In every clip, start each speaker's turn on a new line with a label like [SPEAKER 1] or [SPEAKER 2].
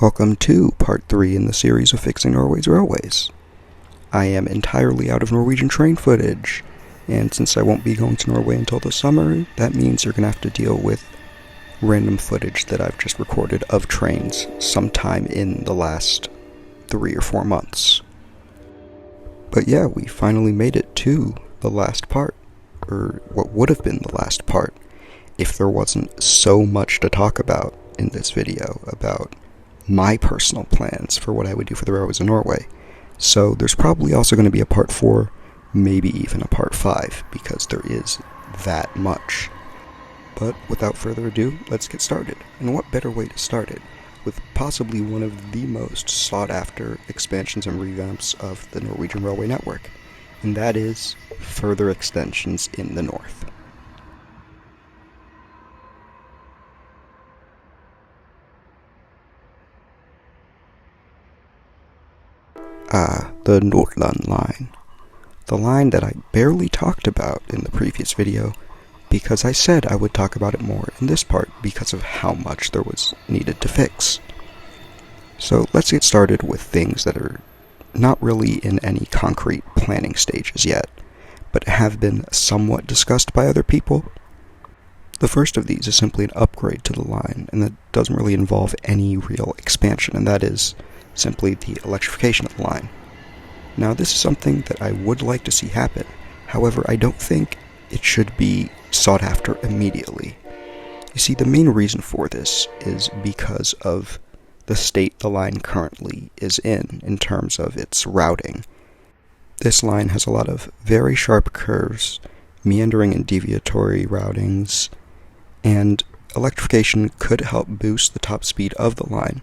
[SPEAKER 1] Welcome to part 3 in the series of fixing Norway's railways. I am entirely out of Norwegian train footage, and since I won't be going to Norway until the summer, that means you're going to have to deal with random footage that I've just recorded of trains sometime in the last 3 or 4 months. But yeah, we finally made it to the last part, or what would have been the last part, if there wasn't so much to talk about in this video about my personal plans for what I would do for the railways in Norway. So there's probably also going to be a part 4, maybe even a part 5, because there is that much. But without further ado, let's get started. And what better way to start it with possibly one of the most sought after expansions and revamps of the Norwegian railway network, and that is further extensions in the north. The Northern line. The line that I barely talked about in the previous video, because I said I would talk about it more in this part because of how much there was needed to fix. So let's get started with things that are not really in any concrete planning stages yet, but have been somewhat discussed by other people. The first of these is simply an upgrade to the line, and that doesn't really involve any real expansion, and that is simply the electrification of the line. Now, this is something that I would like to see happen. However, I don't think it should be sought after immediately. You see, the main reason for this is because of the state the line currently is in terms of its routing. This line has a lot of very sharp curves, meandering and deviatory routings, and electrification could help boost the top speed of the line.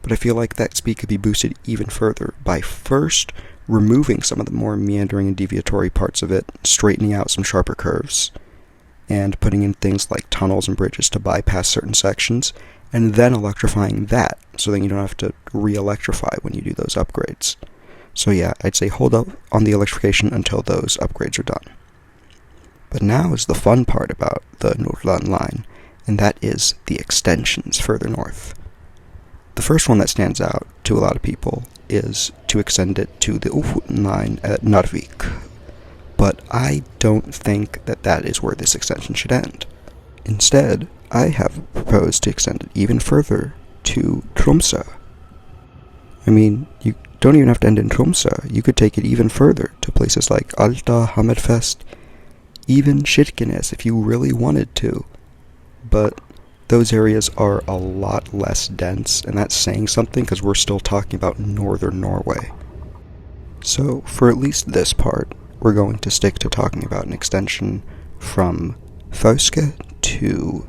[SPEAKER 1] But I feel like that speed could be boosted even further by first removing some of the more meandering and deviatory parts of it, straightening out some sharper curves, and putting in things like tunnels and bridges to bypass certain sections, and then electrifying that, so then you don't have to re-electrify when you do those upgrades. So yeah, I'd say hold up on the electrification until those upgrades are done. But now is the fun part about the Northern line, and that is the extensions further north. The first one that stands out to a lot of people is to extend it to the Ofoten line at Narvik, but I don't think that that is where this extension should end. Instead, I have proposed to extend it even further to Tromsø. I mean, you don't even have to end in Tromsø. You could take it even further to places like Alta, Hammerfest, even Kirkenes if you really wanted to, but those areas are a lot less dense, and that's saying something because we're still talking about Northern Norway. So, for at least this part, we're going to stick to talking about an extension from Fauske to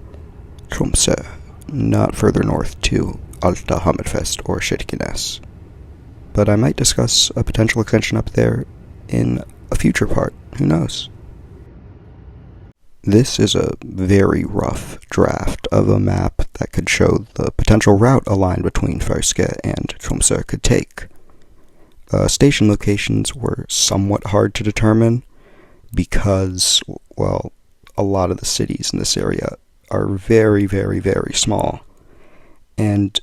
[SPEAKER 1] Tromsø, not further north to Alta, Hammerfest, or Kirkenes. But I might discuss a potential extension up there in a future part, who knows? This is a very rough draft of a map that could show the potential route a line between Fauske and Tromsø could take. Station locations were somewhat hard to determine because, well, a lot of the cities in this area are very, very, very small. And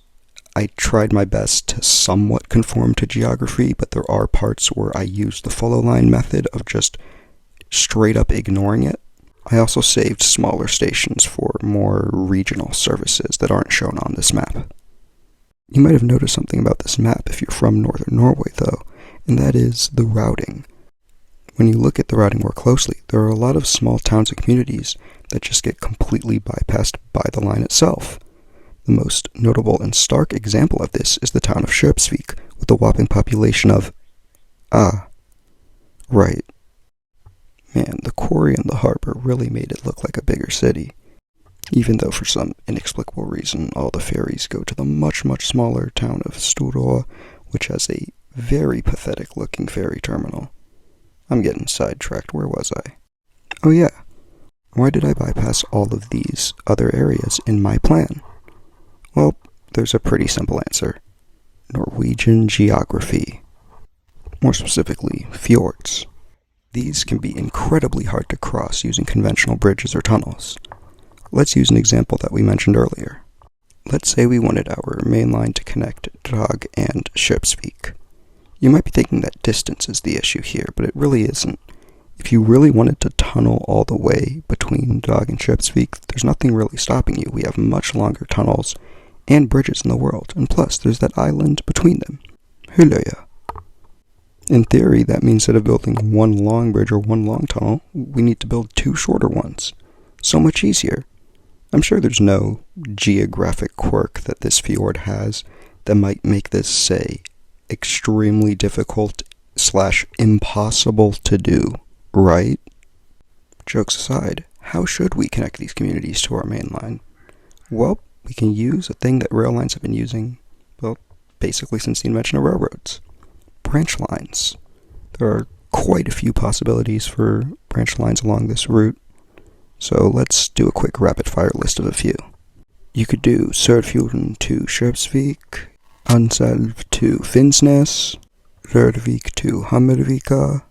[SPEAKER 1] I tried my best to somewhat conform to geography, but there are parts where I used the follow line method of just straight up ignoring it. I also saved smaller stations for more regional services that aren't shown on this map. You might have noticed something about this map if you're from Northern Norway, though, and that is the routing. When you look at the routing more closely, there are a lot of small towns and communities that just get completely bypassed by the line itself. The most notable and stark example of this is the town of Kjøpsvik, with a whopping population of... right. Man, the quarry and the harbor really made it look like a bigger city. Even though for some inexplicable reason, all the ferries go to the much, much smaller town of Storå, which has a very pathetic looking ferry terminal. I'm getting sidetracked, where was I? Oh yeah, why did I bypass all of these other areas in my plan? Well, there's a pretty simple answer. Norwegian geography. More specifically, fjords. These can be incredibly hard to cross using conventional bridges or tunnels. Let's use an example that we mentioned earlier. Let's say we wanted our main line to connect Drag and Skeppsvik. You might be thinking that distance is the issue here, but it really isn't. If you really wanted to tunnel all the way between Drag and Skeppsvik, there's nothing really stopping you. We have much longer tunnels and bridges in the world, and plus there's that island between them. Huløya. In theory, that means instead of building one long bridge or one long tunnel, we need to build two shorter ones. So much easier. I'm sure there's no geographic quirk that this fjord has that might make this, say, extremely difficult / impossible to do, right? Jokes aside, how should we connect these communities to our main line? Well, we can use a thing that rail lines have been using, well, basically since the invention of railroads. Branch lines. There are quite a few possibilities for branch lines along this route, so let's do a quick rapid-fire list of a few. You could do Sørfjorden to Skeppsvik, Anselv to Finnsnes, Rørvik to Hammervika,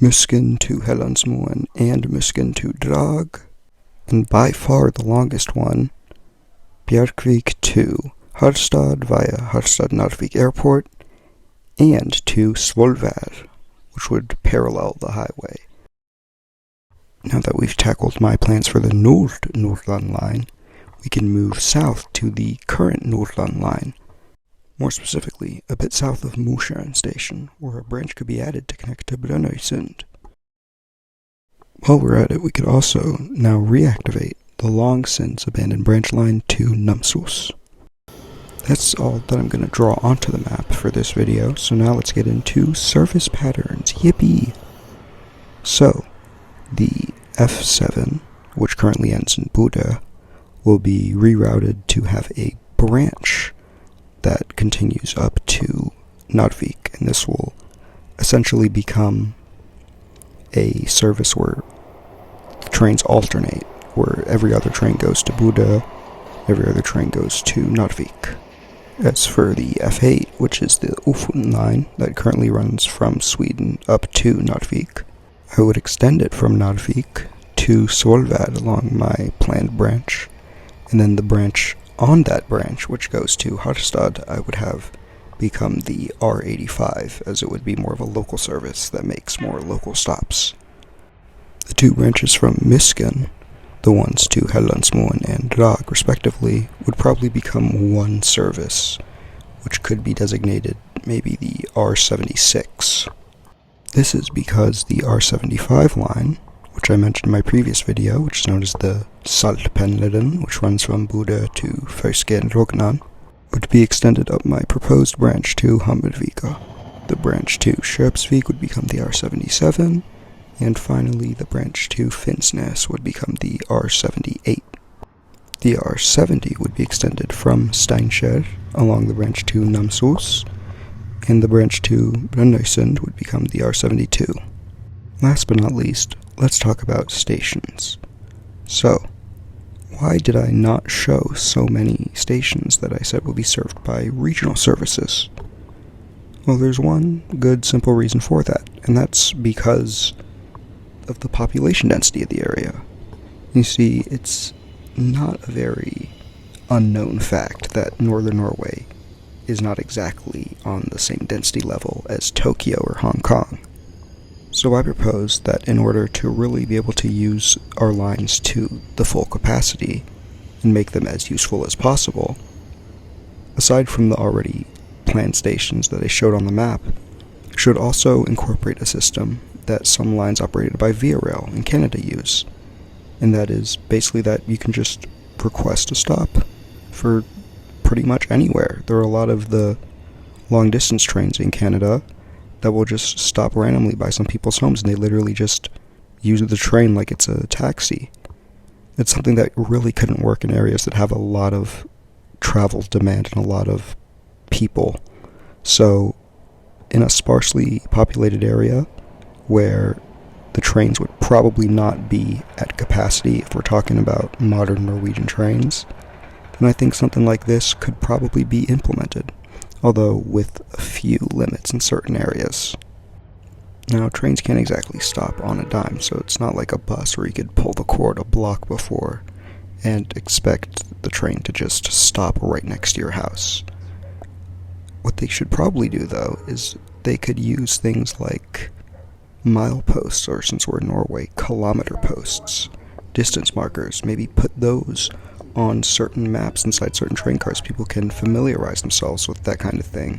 [SPEAKER 1] Musken to Hellandsmoen and Musken to Drag, and by far the longest one, Bjarkvik to Harstad via Harstad-Narvik Airport, and to Svolvær, which would parallel the highway. Now that we've tackled my plans for the Nord-Nordland line, we can move south to the current Nordland line. More specifically, a bit south of Mosjøen station, where a branch could be added to connect to Brønnøysund. While we're at it, we could also now reactivate the long since abandoned branch line to Namsos. That's all that I'm going to draw onto the map for this video, so now let's get into service patterns. Yippee! So, the F7, which currently ends in Bodø, will be rerouted to have a branch that continues up to Narvik, and this will essentially become a service where trains alternate, where every other train goes to Bodø, every other train goes to Narvik. As for the F8, which is the Ofoten line that currently runs from Sweden up to Narvik, I would extend it from Narvik to Svolvær along my planned branch, and then the branch on that branch, which goes to Harstad, I would have become the R85, as it would be more of a local service that makes more local stops. The two branches from Musken, the ones to Hellandsmoen and Drag respectively, would probably become one service, which could be designated maybe the R76. This is because the R75 line, which I mentioned in my previous video, which is known as the Saltpendleren, which runs from Bodø to Fauske and Rognan, would be extended up my proposed branch to Hammervika. The branch to Skeppsvik would become the R77, and finally the branch to Finnsnes would become the R78. The R70 would be extended from Steinkjer along the branch to Namsos, and the branch to Brønnøysund would become the R72. Last but not least, let's talk about stations. So, why did I not show so many stations that I said will be served by regional services? Well, there's one good simple reason for that, and that's because of the population density of the area. You see, it's not a very unknown fact that Northern Norway is not exactly on the same density level as Tokyo or Hong Kong. So I propose that in order to really be able to use our lines to the full capacity and make them as useful as possible, aside from the already planned stations that I showed on the map, should also incorporate a system that some lines operated by Via Rail in Canada use, and that is basically that you can just request a stop for pretty much anywhere. There are a lot of the long-distance trains in Canada that will just stop randomly by some people's homes, and they literally just use the train like it's a taxi. It's something that really couldn't work in areas that have a lot of travel demand and a lot of people. So, in a sparsely populated area, where the trains would probably not be at capacity if we're talking about modern Norwegian trains, then I think something like this could probably be implemented, although with a few limits in certain areas. Now, trains can't exactly stop on a dime, so it's not like a bus where you could pull the cord a block before and expect the train to just stop right next to your house. What they should probably do, though, is they could use things like mileposts, or since we're in Norway, kilometer posts, distance markers. Maybe put those on certain maps inside certain train cars. People can familiarize themselves with that kind of thing,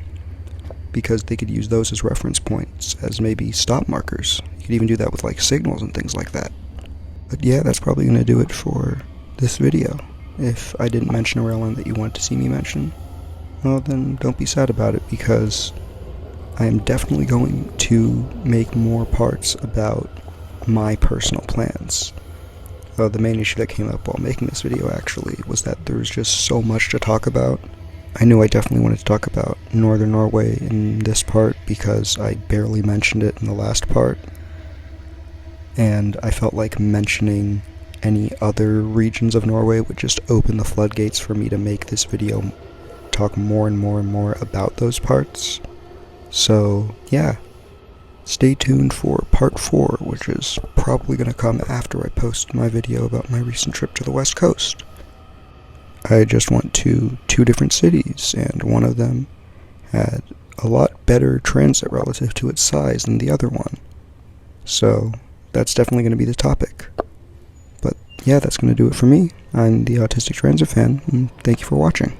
[SPEAKER 1] because they could use those as reference points, as maybe stop markers. You could even do that with like signals and things like that. But yeah, that's probably going to do it for this video. If I didn't mention a rail line that you wanted to see me mention, well then don't be sad about it, because I am definitely going to make more parts about my personal plans. The main issue that came up while making this video actually was that there's just so much to talk about. I knew I definitely wanted to talk about Northern Norway in this part because I barely mentioned it in the last part, and I felt like mentioning any other regions of Norway would just open the floodgates for me to make this video talk more and more and more about those parts. So yeah, stay tuned for part 4, which is probably going to come after I post my video about my recent trip to the West Coast. I just went to 2 different cities, and one of them had a lot better transit relative to its size than the other one. So that's definitely going to be the topic. But yeah, that's going to do it for me. I'm the Autistic Transit Fan, and thank you for watching.